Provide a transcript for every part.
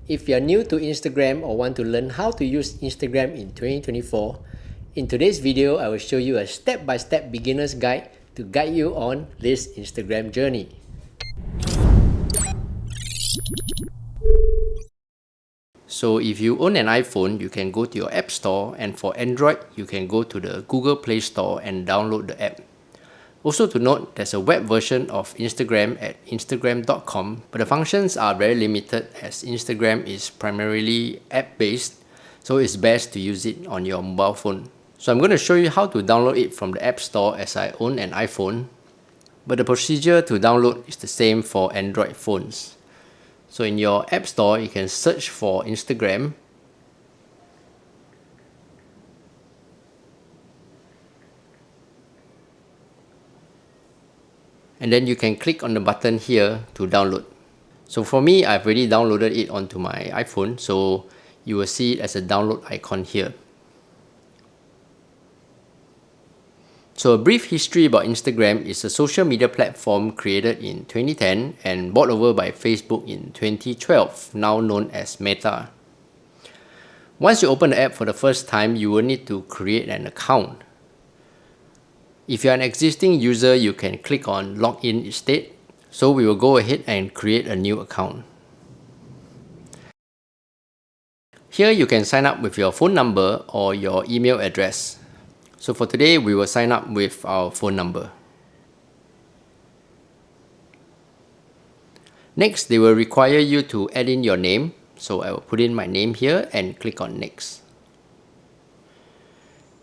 If you're new to Instagram or want to learn how to use Instagram in 2024, in today's video I will show you a step-by-step beginner's guide to guide you on this Instagram journey. So if you own an iPhone, you can go to your App Store, and for Android, you can go to the Google Play Store and download the app. Also to note, there's a web version of Instagram at instagram.com, but the functions are very limited as Instagram is primarily app-based, so it's best to use it on your mobile phone. So I'm going to show you how to download it from the App Store as I own an iPhone, but the procedure to download is the same for Android phones. So in your App Store, you can search for Instagram. And then you can click on the button here to download. So for me, I've already downloaded it onto my iPhone, so you will see it as a download icon here. So a brief history about Instagram is a social media platform created in 2010 and bought over by Facebook in 2012, now known as Meta. Once you open the app for the first time, you will need to create an account. If you're an existing user, you can click on Login instead. So we will go ahead and create a new account. Here you can sign up with your phone number or your email address. So for today, we will sign up with our phone number. Next, they will require you to add in your name. So I will put in my name here and click on Next.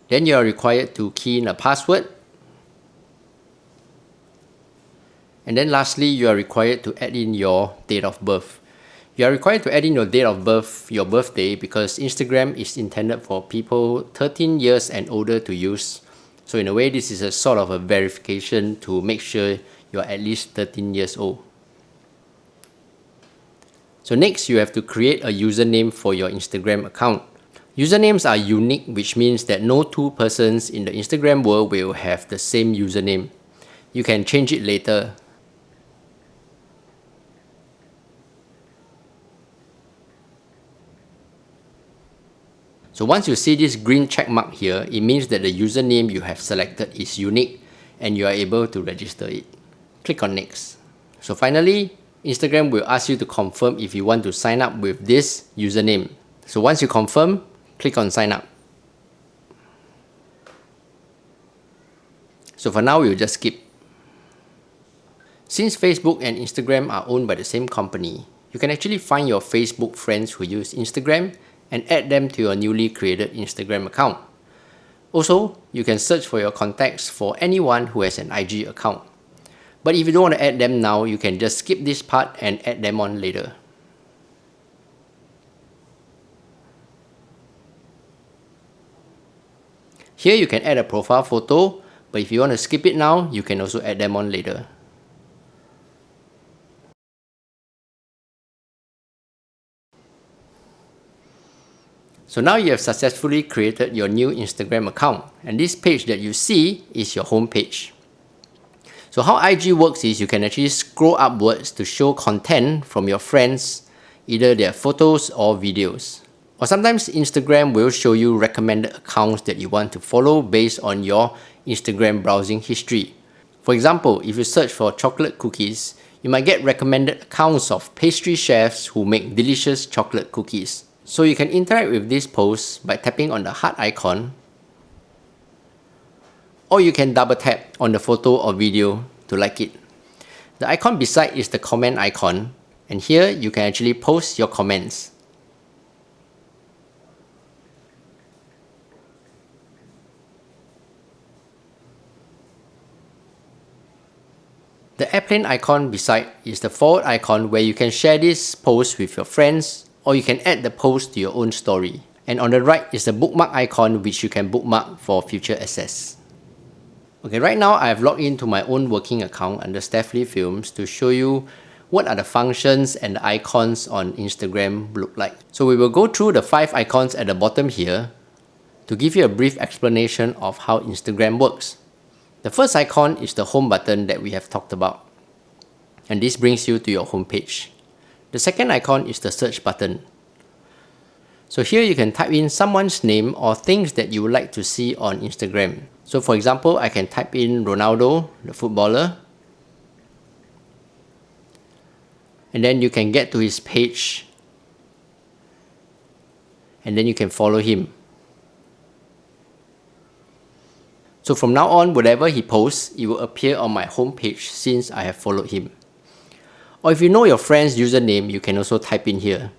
Then you are required to key in a password. And then lastly, you are required to add in your date of birth. You are required to add in your date of birth, your birthday, because Instagram is intended for people 13 years and older to use. So in a way, this is a sort of a verification to make sure you are at least 13 years old. So next, you have to create a username for your Instagram account. Usernames are unique, which means that no two persons in the Instagram world will have the same username. You can change it later. So once you see this green check mark here, it means that the username you have selected is unique and you are able to register it. Click on Next. So finally, Instagram will ask you to confirm if you want to sign up with this username. So once you confirm, click on Sign Up. So for now, we'll just skip. Since Facebook and Instagram are owned by the same company, you can actually find your Facebook friends who use Instagram and add them to your newly created Instagram account. Also, you can search for your contacts for anyone who has an IG account. But if you don't want to add them now, you can just skip this part and add them on later. Here you can add a profile photo, but if you want to skip it now, you can also add them on later. So now you have successfully created your new Instagram account, and this page that you see is your home page. So how IG works is you can actually scroll upwards to show content from your friends, either their photos or videos. Or sometimes Instagram will show you recommended accounts that you want to follow based on your Instagram browsing history. For example, if you search for chocolate cookies, you might get recommended accounts of pastry chefs who make delicious chocolate cookies. So you can interact with this post by tapping on the heart icon, or you can double tap on the photo or video to like it. The icon beside is the comment icon, and here you can actually post your comments. The airplane icon beside is the forward icon where you can share this post with your friends, or you can add the post to your own story. And on the right is the bookmark icon, which you can bookmark for future access. Okay, right now I have logged into my own working account under Steph Lee Films to show you what are the functions and the icons on Instagram look like. So we will go through the 5 icons at the bottom here to give you a brief explanation of how Instagram works. The first icon is the home button that we have talked about, and this brings you to your home page. The second icon is the search button. So here you can type in someone's name or things that you would like to see on Instagram. So for example, I can type in Ronaldo, the footballer. And then you can get to his page. And then you can follow him. So from now on, whatever he posts, it will appear on my homepage since I have followed him. Or if you know your friend's username, you can also type in here.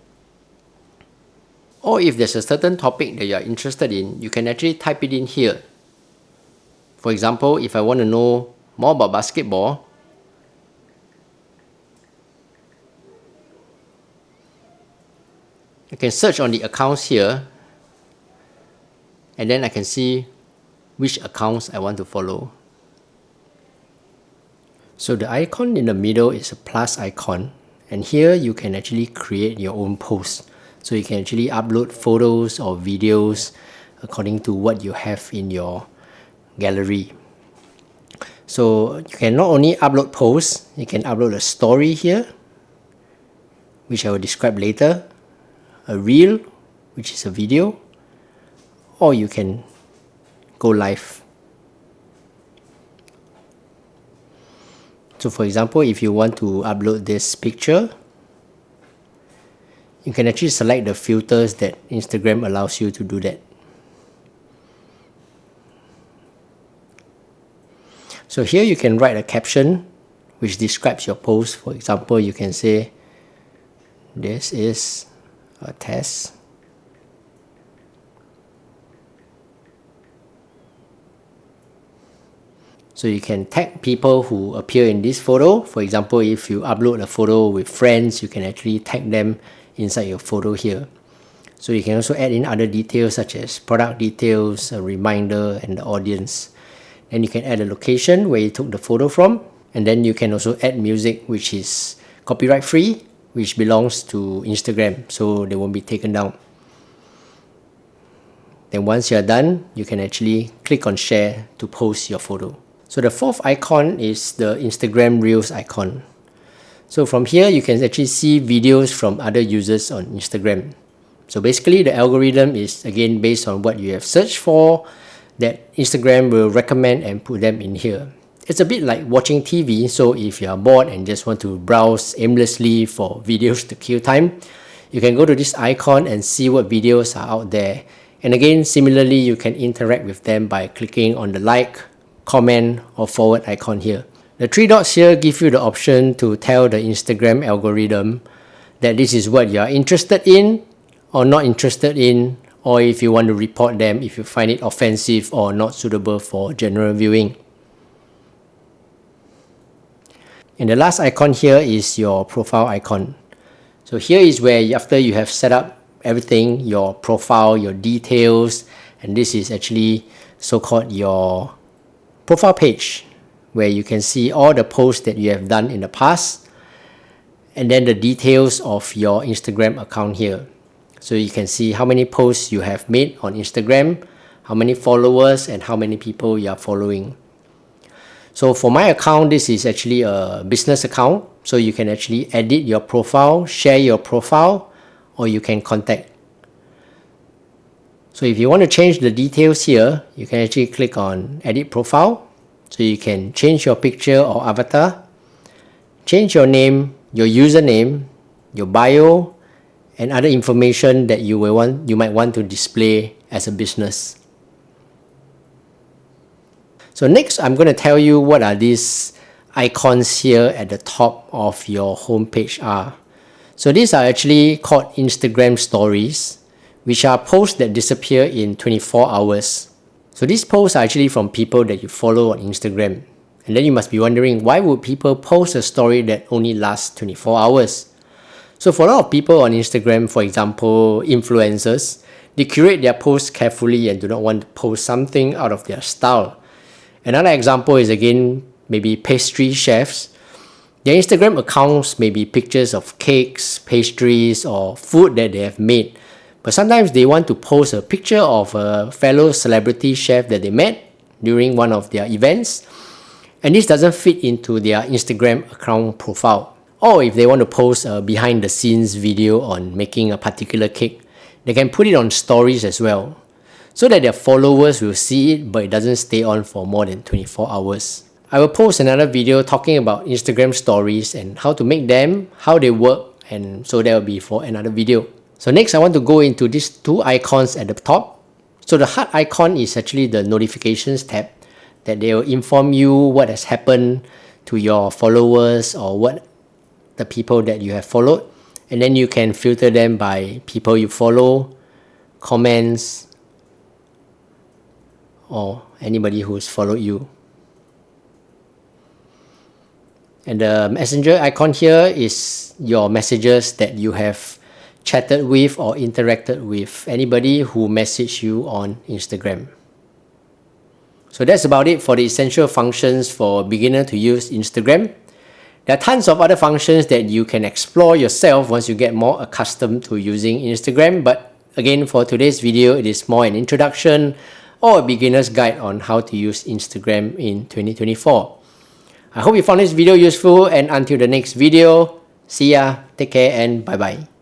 Or if there's a certain topic that you are interested in, you can actually type it in here. For example, if I want to know more about basketball, I can search on the accounts here, and then I can see which accounts I want to follow. So the icon in the middle is a plus icon, and here you can actually create your own posts. So you can actually upload photos or videos according to what you have in your gallery. So you can not only upload posts, you can upload a story here, which I will describe later, a reel, which is a video, or you can go live. So for example, if you want to upload this picture, you can actually select the filters that Instagram allows you to do that. So here you can write a caption which describes your post. For example, you can say, "This is a test." So you can tag people who appear in this photo. For example, if you upload a photo with friends, you can actually tag them inside your photo here. So you can also add in other details such as product details, a reminder, and the audience. Then you can add a location where you took the photo from, and then you can also add music which is copyright free, which belongs to Instagram, so they won't be taken down. Then once you're done, you can actually click on share to post your photo. So the fourth icon is the Instagram Reels icon. So from here, you can actually see videos from other users on Instagram. So basically, the algorithm is again based on what you have searched for, that Instagram will recommend and put them in here. It's a bit like watching TV, so if you are bored and just want to browse aimlessly for videos to kill time, you can go to this icon and see what videos are out there. And again, similarly, you can interact with them by clicking on the like, comment, or forward icon here. The three dots here give you the option to tell the Instagram algorithm that this is what you are interested in or not interested in, or if you want to report them if you find it offensive or not suitable for general viewing. And the last icon here is your profile icon. So here is where after you have set up everything, your profile, your details, and this is actually so-called your profile page, where you can see all the posts that you have done in the past, and then the details of your Instagram account here. So you can see how many posts you have made on Instagram, how many followers, and how many people you are following. So for my account, this is actually a business account. So you can actually edit your profile, share your profile, or you can contact. So if you want to change the details here, you can actually click on edit profile. So you can change your picture or avatar, change your name, your username, your bio, and other information that you might want to display as a business. So next, I'm going to tell you what are these icons here at the top of your homepage are. So these are actually called Instagram stories, which are posts that disappear in 24 hours. So these posts are actually from people that you follow on Instagram. And then you must be wondering, why would people post a story that only lasts 24 hours? So for a lot of people on Instagram, for example, influencers, they curate their posts carefully and do not want to post something out of their style. Another example is again, maybe pastry chefs. Their Instagram accounts may be pictures of cakes, pastries, or food that they have made. But sometimes they want to post a picture of a fellow celebrity chef that they met during one of their events. And this doesn't fit into their Instagram account profile. Or if they want to post a behind the scenes video on making a particular cake, they can put it on stories as well, so that their followers will see it, but it doesn't stay on for more than 24 hours. I will post another video talking about Instagram stories and how to make them, how they work, and so that will be for another video. So next I want to go into these two icons at the top. So the heart icon is actually the notifications tab that they will inform you what has happened to your followers or what the people that you have followed, and then you can filter them by people you follow, comments, or anybody who's followed you. And the messenger icon here is your messages that you have chatted with or interacted with anybody who messaged you on Instagram. So that's about it for the essential functions for a beginner to use Instagram. There are tons of other functions that you can explore yourself once you get more accustomed to using Instagram, but again, for today's video, it is more an introduction or a beginner's guide on how to use Instagram in 2024. I hope you found this video useful, and until the next video, see ya, take care, and bye bye.